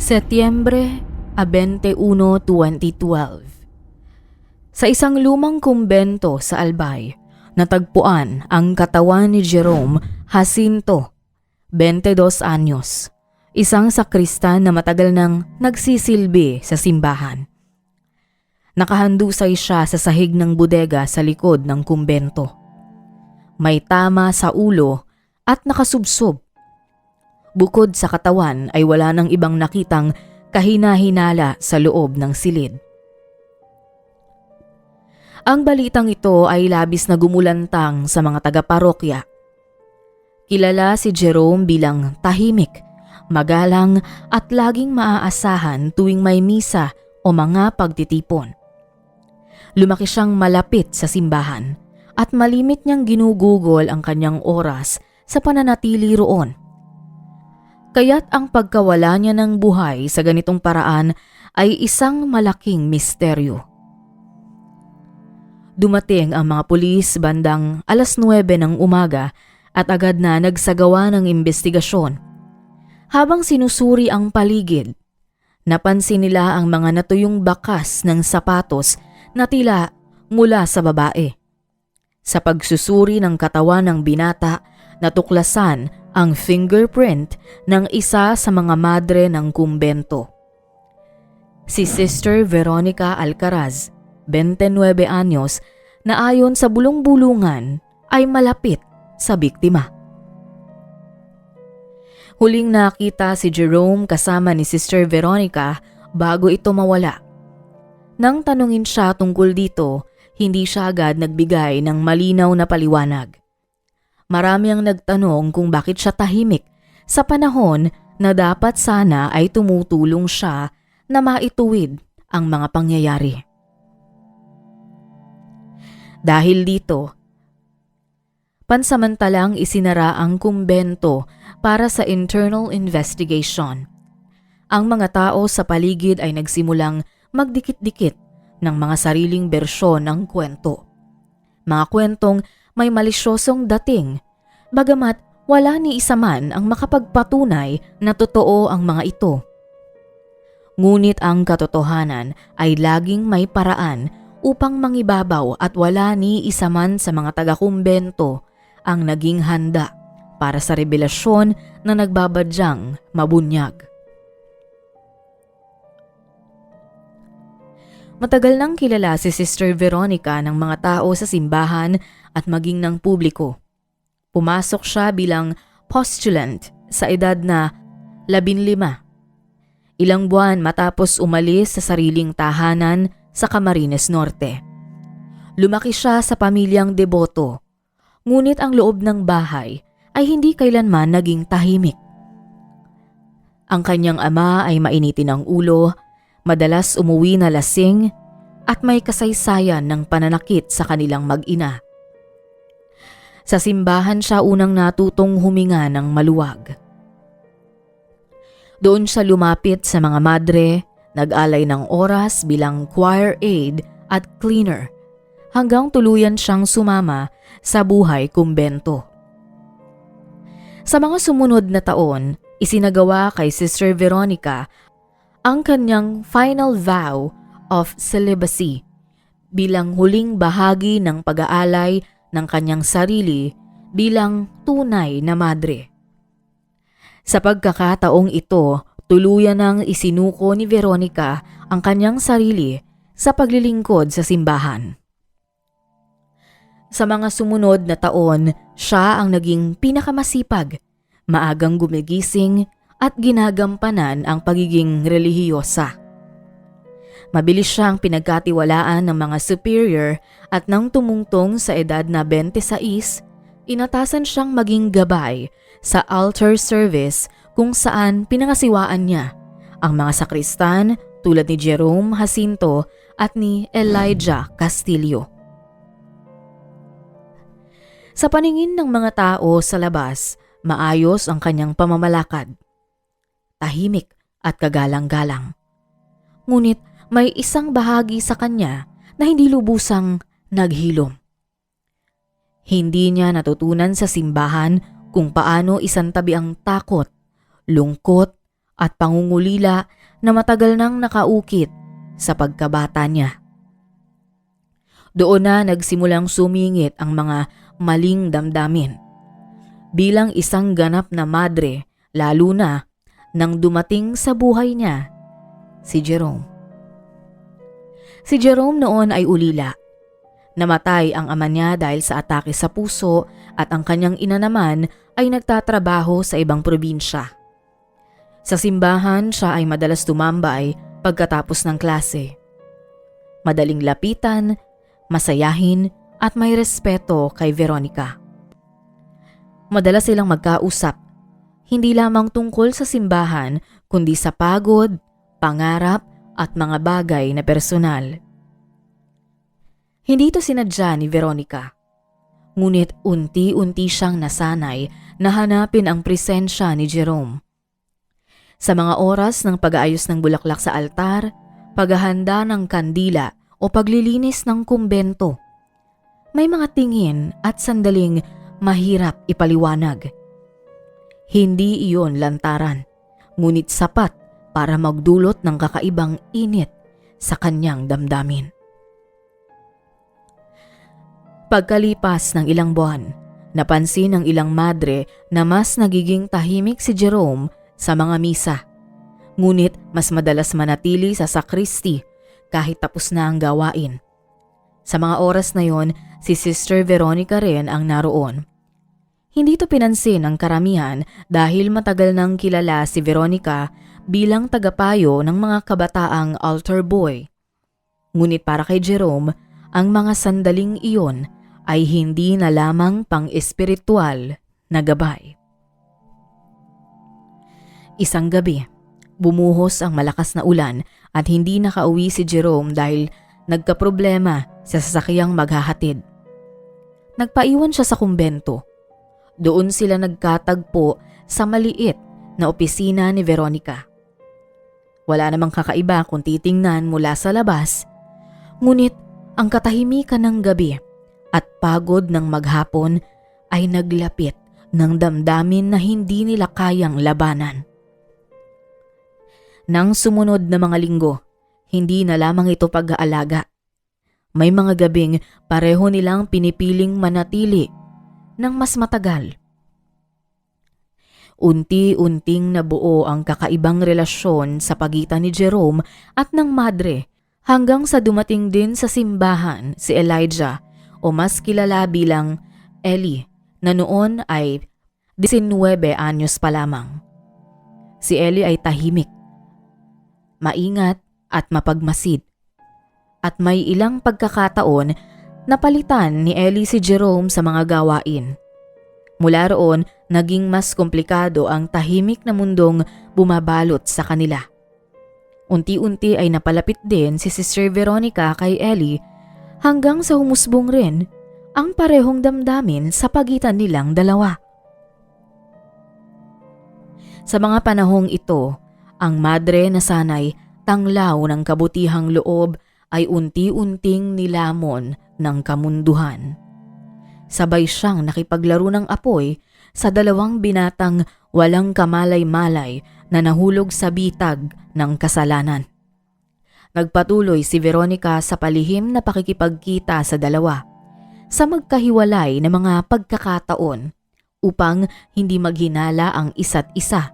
Setyembre 21, 2012. Sa isang lumang kumbento sa Albay, natagpuan ang katawan ni Jerome Jacinto, 22 anyos, isang sakristan na matagal nang nagsisilbi sa simbahan. Nakahandusay siya sa sahig ng bodega sa likod ng kumbento. May tama sa ulo at nakasubsob. Bukod sa katawan ay wala nang ibang nakitang kahina-hinala sa loob ng silid. Ang balitang ito ay labis na gumulantang sa mga taga-parokya. Kilala si Jerome bilang tahimik, magalang at laging maaasahan tuwing may misa o mga pagtitipon. Lumaki siyang malapit sa simbahan at malimit niyang ginugugol ang kanyang oras sa pananatili roon. Kaya't ang pagkawala niya ng buhay sa ganitong paraan ay isang malaking misteryo. Dumating ang mga pulis bandang 9:00 ng umaga at agad na nagsagawa ng investigasyon. Habang sinusuri ang paligid, napansin nila ang mga natuyong bakas ng sapatos na tila mula sa babae. Sa pagsusuri ng katawan ng binata, natuklasan ang fingerprint ng isa sa mga madre ng kumbento. Si Sister Veronica Alcaraz, 29 anyos, na ayon sa bulong-bulungan ay malapit sa biktima. Huling nakita si Jerome kasama ni Sister Veronica bago ito mawala. Nang tanungin siya tungkol dito, hindi siya agad nagbigay ng malinaw na paliwanag. Marami ang nagtanong kung bakit siya tahimik sa panahon na dapat sana ay tumutulong siya na maituwid ang mga pangyayari. Dahil dito, pansamantalang isinara ang kumbento para sa internal investigation. Ang mga tao sa paligid ay nagsimulang magdikit-dikit ng mga sariling bersyon ng kwento. Mga kwentong may malisyosong dating, bagamat wala ni isa man ang makapagpatunay na totoo ang mga ito. Ngunit ang katotohanan ay laging may paraan upang mangibabaw at wala ni isa man sa mga taga-kumbento ang naging handa para sa revelasyon na nagbabadyang mabunyag. Matagal nang kilala si Sister Veronica ng mga tao sa simbahan at maging ng publiko. Pumasok siya bilang postulant sa edad na 15. Ilang buwan matapos umalis sa sariling tahanan sa Camarines Norte. Lumaki siya sa pamilyang deboto, ngunit ang loob ng bahay ay hindi kailanman naging tahimik. Ang kanyang ama ay mainitin ang ulo, madalas umuwi na lasing at may kasaysayan ng pananakit sa kanilang mag-ina. Sa simbahan siya unang natutong huminga ng maluwag. Doon siya lumapit sa mga madre, nag-alay ng oras bilang choir aide at cleaner hanggang tuluyan siyang sumama sa buhay kumbento. Sa mga sumunod na taon, isinagawa kay Sister Veronica ang kanyang final vow of celibacy bilang huling bahagi ng pag-aalay ng kanyang sarili bilang tunay na madre. Sa pagkakataong ito, tuluyan nang isinuko ni Veronica ang kanyang sarili sa paglilingkod sa simbahan. Sa mga sumunod na taon, siya ang naging pinakamasipag, maagang gumigising at ginagampanan ang pagiging relihiyosa. Mabilis siyang pinagkatiwalaan ng mga superior at nang tumungtong sa edad na 26, inatasan siyang maging gabay sa altar service kung saan pinangasiwaan niya ang mga sakristan tulad ni Jerome Jacinto at ni Elijah Castillo. Sa paningin ng mga tao sa labas, maayos ang kanyang pamamalakad. Tahimik at kagalang-galang. Ngunit may isang bahagi sa kanya na hindi lubusang naghilom. Hindi niya natutunan sa simbahan kung paano isantabi ang takot, lungkot at pangungulila na matagal nang nakaukit sa pagkabata niya. Doon na nagsimulang sumingit ang mga maling damdamin. Bilang isang ganap na madre, lalo na nang dumating sa buhay niya si Jerome. Si Jerome noon ay ulila. Namatay ang ama niya dahil sa atake sa puso at ang kanyang ina naman ay nagtatrabaho sa ibang probinsya. Sa simbahan siya ay madalas tumambay pagkatapos ng klase. Madaling lapitan, masayahin at may respeto kay Veronica. Madalas silang magkausap, hindi lamang tungkol sa simbahan kundi sa pagod, pangarap at mga bagay na personal. Hindi ito sinadya ni Veronica, ngunit unti-unti siyang nasanay na hanapin ang presensya ni Jerome. Sa mga oras ng pag-aayos ng bulaklak sa altar, paghahanda ng kandila o paglilinis ng kumbento, may mga tingin at sandaling mahirap ipaliwanag. Hindi iyon lantaran, ngunit sapat para magdulot ng kakaibang init sa kanyang damdamin. Pagkalipas ng ilang buwan, napansin ng ilang madre na mas nagiging tahimik si Jerome sa mga misa. Ngunit mas madalas manatili sa sakristi kahit tapos na ang gawain. Sa mga oras na yon, si Sister Veronica rin ang naroon. Hindi ito pinansin ng karamihan dahil matagal nang kilala si Veronica bilang tagapayo ng mga kabataang altar boy. Ngunit para kay Jerome, ang mga sandaling iyon ay hindi na lamang pang-espiritual na gabay. Isang gabi, bumuhos ang malakas na ulan at hindi nakauwi si Jerome dahil nagkaproblema sa sasakyang maghahatid. Nagpaiwan siya sa kumbento. Doon sila nagkatagpo sa maliit na opisina ni Veronica. Wala namang kakaiba kung titingnan mula sa labas, ngunit ang katahimikan ng gabi at pagod ng maghapon ay naglapit ng damdamin na hindi nila kayang labanan. Nang sumunod na mga linggo, hindi na lamang ito pag-aalaga. May mga gabing pareho nilang pinipiling manatili ng mas matagal. Unti-unting nabuo ang kakaibang relasyon sa pagitan ni Jerome at ng madre hanggang sa dumating din sa simbahan si Elijah o mas kilala bilang Ellie na noon ay 19 anyos pa lamang. Si Ellie ay tahimik, maingat at mapagmasid. At may ilang pagkakataon na palitan ni Ellie si Jerome sa mga gawain. Mula roon, naging mas komplikado ang tahimik na mundong bumabalot sa kanila. Unti-unti ay napalapit din si Sister Veronica kay Ellie hanggang sa humusbong rin ang parehong damdamin sa pagitan nilang dalawa. Sa mga panahong ito, ang madre na sanay tanglaw ng kabutihang loob ay unti-unting nilamon ng kamunduhan. Sabay siyang nakipaglaro ng apoy sa dalawang binatang walang kamalay-malay na nahulog sa bitag ng kasalanan. Nagpatuloy si Veronica sa palihim na pakikipagkita sa dalawa sa magkahiwalay na mga pagkakataon upang hindi maghinala ang isa't isa.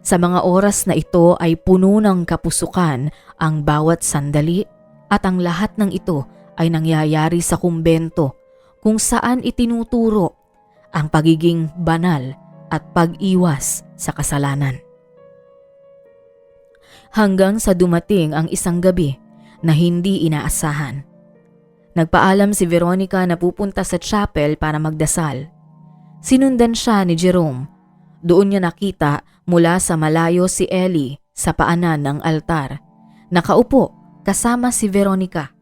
Sa mga oras na ito ay puno ng kapusukan ang bawat sandali at ang lahat ng ito ay nangyayari sa kumbento kung saan itinuturo ang pagiging banal at pag-iwas sa kasalanan. Hanggang sa dumating ang isang gabi na hindi inaasahan. Nagpaalam si Veronica na pupunta sa chapel para magdasal. Sinundan siya ni Jerome. Doon niya nakita mula sa malayo si Ellie sa paanan ng altar. Nakaupo kasama si Veronica.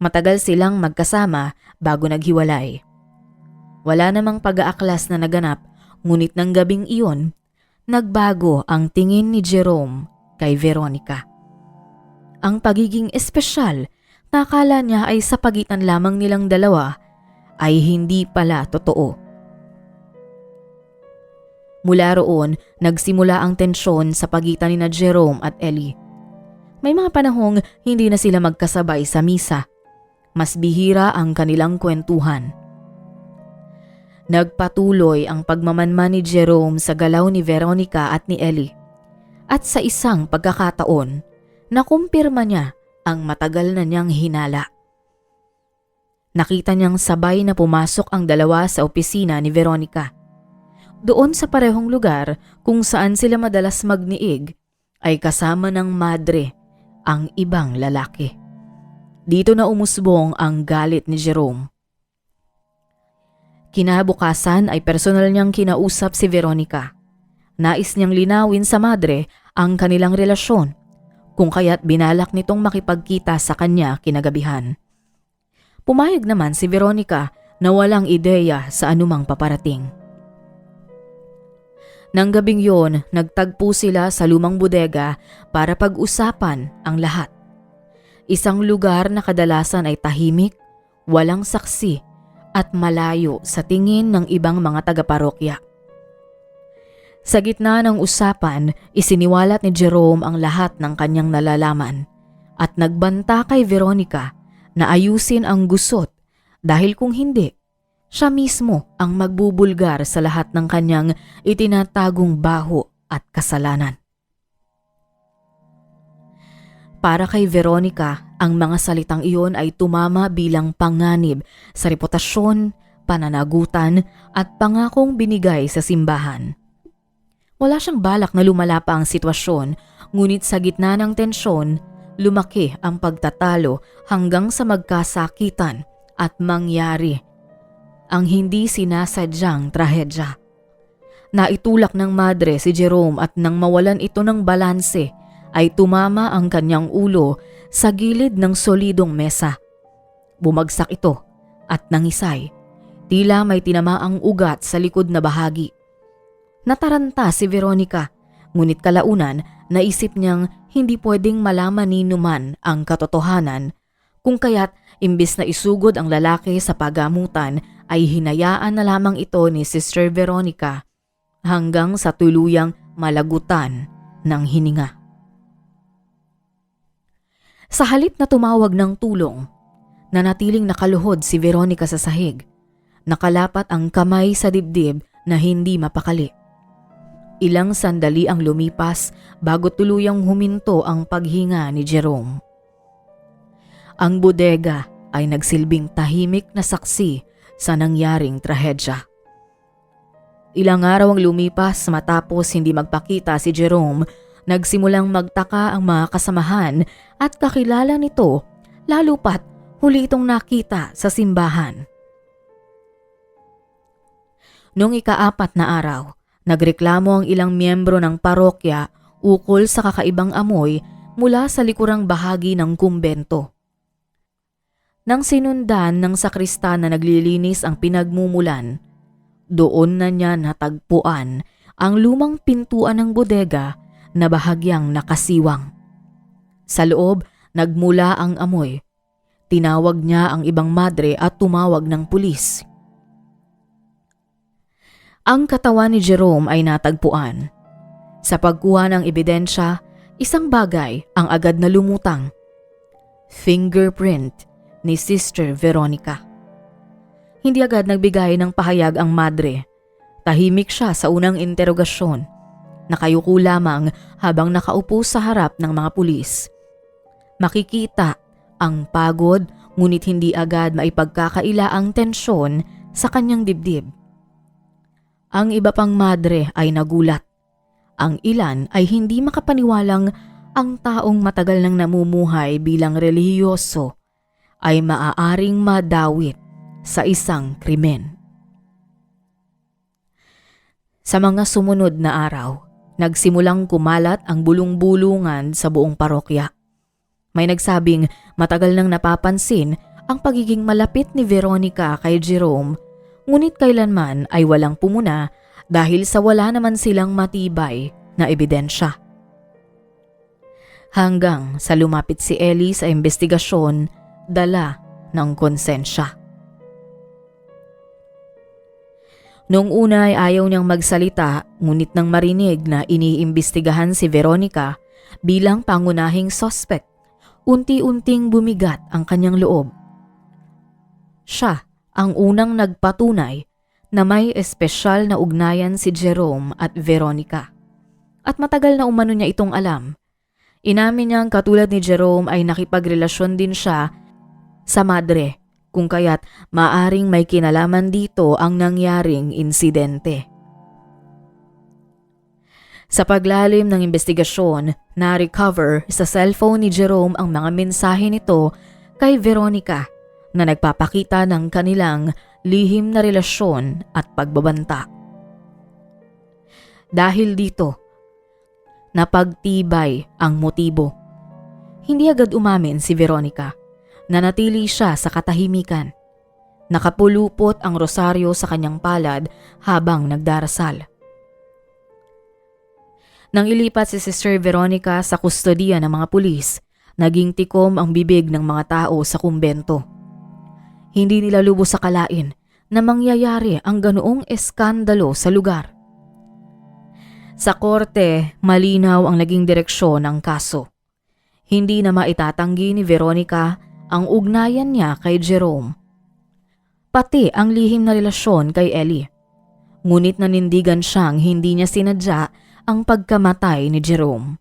Matagal silang magkasama bago naghiwalay. Wala namang pag-aaklas na naganap, ngunit ng gabing iyon, nagbago ang tingin ni Jerome kay Veronica. Ang pagiging espesyal na akala niya ay sa pagitan lamang nilang dalawa ay hindi pala totoo. Mula roon, nagsimula ang tensyon sa pagitan ni Jerome at Ellie. May mga panahong hindi na sila magkasabay sa misa. Mas bihira ang kanilang kwentuhan. Nagpatuloy ang pagmamanman ni Jerome sa galaw ni Veronica at ni Ellie. At sa isang pagkakataon, nakumpirma niya ang matagal na niyang hinala. Nakita niyang sabay na pumasok ang dalawa sa opisina ni Veronica. Doon sa parehong lugar kung saan sila madalas magniig ay kasama ng madre ang ibang lalaki. Dito na umusbong ang galit ni Jerome. Kinabukasan ay personal niyang kinausap si Veronica. Nais niyang linawin sa madre ang kanilang relasyon, kung kaya't binalak nitong makipagkita sa kanya kinagabihan. Pumayag naman si Veronica na walang ideya sa anumang paparating. Nang gabing yon, nagtagpo sila sa lumang bodega para pag-usapan ang lahat. Isang lugar na kadalasan ay tahimik, walang saksi at malayo sa tingin ng ibang mga taga-parokya. Sa gitna ng usapan, isiniwalat ni Jerome ang lahat ng kanyang nalalaman at nagbanta kay Veronica na ayusin ang gusot dahil kung hindi, siya mismo ang magbubulgar sa lahat ng kanyang itinatagong baho at kasalanan. Para kay Veronica, ang mga salitang iyon ay tumama bilang panganib sa reputasyon, pananagutan at pangakong binigay sa simbahan. Wala siyang balak na lumala pa ang sitwasyon, ngunit sa gitna ng tensyon, lumaki ang pagtatalo hanggang sa magkasakitan at mangyari ang hindi sinasadyang trahedya. Naitulak ng madre si Jerome at nang mawalan ito ng balanse ay tumama ang kanyang ulo sa gilid ng solidong mesa. Bumagsak ito at nangisay. Tila may tinamaang ugat sa likod na bahagi. Nataranta si Veronica, ngunit kalaunan naisip niyang hindi pwedeng malaman ni numan ang katotohanan, kung kaya't imbis na isugod ang lalaki sa pagamutan ay hinayaan na lamang ito ni Sister Veronica hanggang sa tuluyang malagutan ng hininga. Sa halip na tumawag ng tulong, nanatiling nakaluhod si Veronica sa sahig. Nakalapat ang kamay sa dibdib na hindi mapakali. Ilang sandali ang lumipas bago tuluyang huminto ang paghinga ni Jerome. Ang bodega ay nagsilbing tahimik na saksi sa nangyaring trahedya. Ilang araw ang lumipas matapos hindi magpakita si Jerome, nagsimulang magtaka ang mga kasamahan at kakilala nito, lalo pat huli itong nakita sa simbahan. Noong ika-4 na araw, nagreklamo ang ilang miyembro ng parokya ukol sa kakaibang amoy mula sa likurang bahagi ng kumbento. Nang sinundan ng sakristan na naglilinis ang pinagmumulan, doon na niya natagpuan ang lumang pintuan ng bodega na bahagyang nakasiwang. Sa loob, nagmula ang amoy. Tinawag niya ang ibang madre at tumawag ng pulis. Ang katawan ni Jerome ay natagpuan. Sa pagkuha ng ebidensya, isang bagay ang agad na lumutang. Fingerprint ni Sister Veronica. Hindi agad nagbigay ng pahayag ang madre. Tahimik siya sa unang interogasyon. Nakayuko lamang habang nakaupo sa harap ng mga pulis. Makikita ang pagod ngunit hindi agad maipagkakaila ang tensyon sa kanyang dibdib. Ang iba pang madre ay nagulat. Ang ilan ay hindi makapaniwalang ang taong matagal nang namumuhay bilang relihiyoso ay maaaring madawit sa isang krimen. Sa mga sumunod na araw, nagsimulang kumalat ang bulong-bulungan sa buong parokya. May nagsabing matagal nang napapansin ang pagiging malapit ni Veronica kay Jerome, ngunit kailanman ay walang pumuna dahil sa wala naman silang matibay na ebidensya. Hanggang sa lumapit si Ellie sa investigasyon, dala ng konsensya. Noong una ay ayaw niyang magsalita, ngunit nang marinig na iniimbestigahan si Veronica bilang pangunahing suspect, unti-unting bumigat ang kanyang loob. Siya ang unang nagpatunay na may espesyal na ugnayan si Jerome at Veronica. At matagal na umano niya itong alam. Inamin niyang katulad ni Jerome ay nakipagrelasyon din siya sa madre, kung kaya't maaring may kinalaman dito ang nangyaring insidente. Sa paglalim ng investigasyon, na-recover sa cellphone ni Jerome ang mga mensahe nito kay Veronica na nagpapakita ng kanilang lihim na relasyon at pagbabanta. Dahil dito, napagtibay ang motibo. Hindi agad umamin si Veronica. Nanatili siya sa katahimikan. Nakapulupot ang rosaryo sa kanyang palad habang nagdarasal. Nang ilipat si Sister Veronica sa kustodiya ng mga pulis, naging tikom ang bibig ng mga tao sa kumbento. Hindi nila lubos akalain na mangyayari ang ganoong eskandalo sa lugar. Sa korte, malinaw ang naging direksyon ng kaso. Hindi na maitatanggi ni Veronica ang ugnayan niya kay Jerome. Pati ang lihim na relasyon kay Ellie. Ngunit nanindigan siyang hindi niya sinadya ang pagkamatay ni Jerome.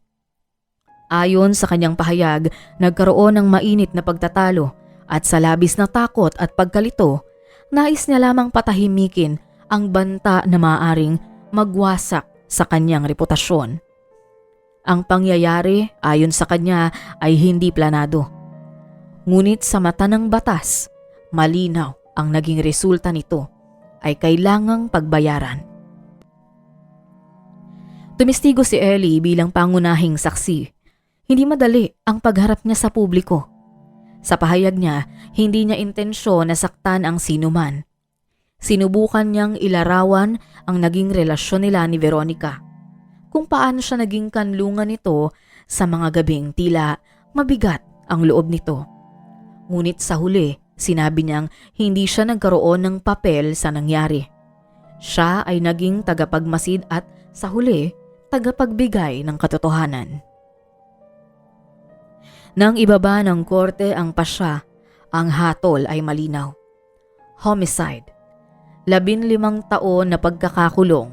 Ayon sa kanyang pahayag, nagkaroon ng mainit na pagtatalo at sa labis na takot at pagkalito, nais niya lamang patahimikin ang banta na maaaring magwasak sa kanyang reputasyon. Ang pangyayari ayon sa kanya ay hindi planado. Ngunit sa mata ng batas, malinaw ang naging resulta nito ay kailangang pagbayaran. Tumistigo si Ellie bilang pangunahing saksi. Hindi madali ang pagharap niya sa publiko. Sa pahayag niya, hindi niya intensyon na saktan ang sinuman. Sinubukan niyang ilarawan ang naging relasyon nila ni Veronica. Kung paano siya naging kanlungan nito sa mga gabing tila mabigat ang loob nito. Ngunit sa huli, sinabi niyang hindi siya nagkaroon ng papel sa nangyari. Siya ay naging tagapagmasid at sa huli, tagapagbigay ng katotohanan. Nang ibaba ng korte ang pasya, ang hatol ay malinaw. Homicide, 15 taon na pagkakakulong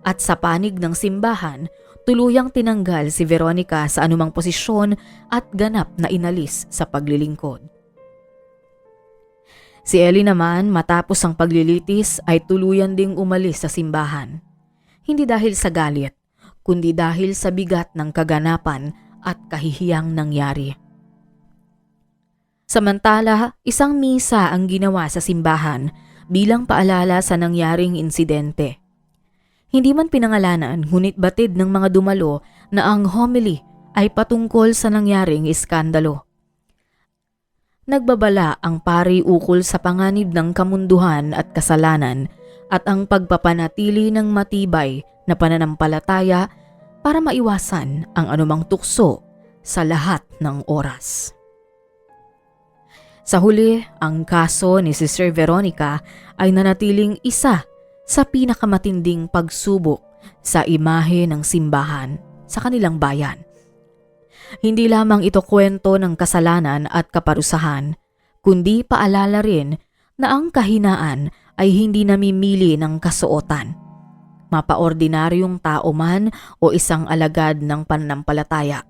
at sa panig ng simbahan, tuluyang tinanggal si Veronica sa anumang posisyon at ganap na inalis sa paglilingkod. Si Ellie naman matapos ang paglilitis ay tuluyan ding umalis sa simbahan. Hindi dahil sa galit, kundi dahil sa bigat ng kaganapan at kahihiyang nangyari. Samantala, isang misa ang ginawa sa simbahan bilang paalala sa nangyaring insidente. Hindi man pinangalanan ngunit batid ng mga dumalo na ang homily ay patungkol sa nangyaring iskandalo. Nagbabala ang pari ukol sa panganib ng kamunduhan at kasalanan at ang pagpapanatili ng matibay na pananampalataya para maiwasan ang anumang tukso sa lahat ng oras. Sa huli, ang kaso ni Sister Veronica ay nanatiling isa sa pinakamatinding pagsubok sa imahe ng simbahan sa kanilang bayan. Hindi lamang ito kwento ng kasalanan at kaparusahan, kundi paalala rin na ang kahinaan ay hindi namimili ng kasuotan. Mapaordinaryong tao man o isang alagad ng pananampalataya.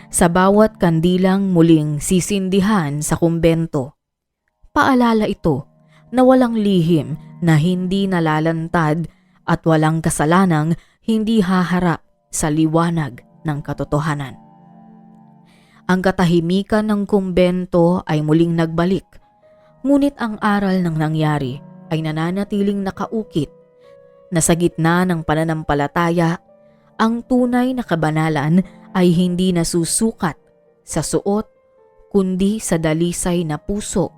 Sa bawat kandilang muling sisindihan sa kumbento, paalala ito na walang lihim na hindi nalalantad at walang kasalanang hindi haharap sa liwanag ng katotohanan. Ang katahimikan ng kumbento ay muling nagbalik, ngunit ang aral ng nangyari ay nananatiling nakaukit na sa gitna ng pananampalataya, ang tunay na kabanalan ay hindi nasusukat sa suot kundi sa dalisay na puso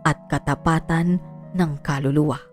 at katapatan ng kaluluwa.